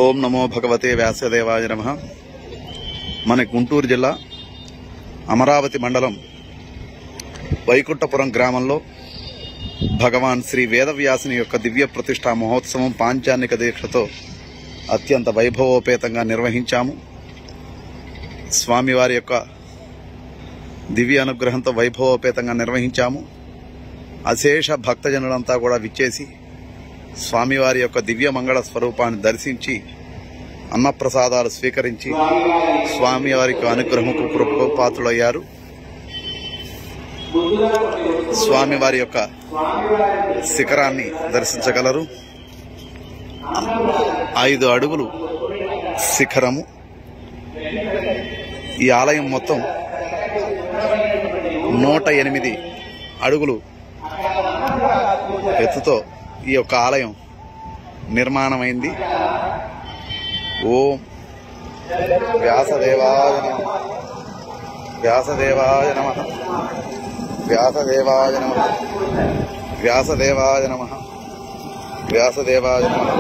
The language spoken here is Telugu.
ఓం నమో భగవతే వ్యాసదేవాయ నమః. మన గుంటూరు జిల్లా అమరావతి మండలం వైకుంఠపురం గ్రామంలో భగవాన్ శ్రీ వేదవ్యాసుని యొక్క దివ్య ప్రతిష్ఠా మహోత్సవం పాంచానిక దీక్షతో అత్యంత వైభవోపేతంగా నిర్వహించాము. స్వామివారి యొక్క దివ్య అనుగ్రహంతో వైభవోపేతంగా నిర్వహించాము. అశేష భక్తజనులంతా కూడా విచ్చేసి స్వామివారి యొక్క దివ్య మంగళ స్వరూపాన్ని దర్శించి అన్నప్రసాదాలు స్వీకరించి స్వామివారికి అనుగ్రహముకు కృపకు పాత్రులయ్యారు. స్వామివారి యొక్క శిఖరాన్ని దర్శించగలరు. 5 అడుగులు శిఖరము. ఈ ఆలయం మొత్తం 108 అడుగులు ఎత్తుతో ఈ యొక్క ఆలయం నిర్మాణమైంది. ఓం వ్యాసదేవాయ నమః. వ్యాసదేవాయ నమః. వ్యాసదేవాయ నమః. వ్యాసదేవాయ నమః. వ్యాసదేవాయ నమః.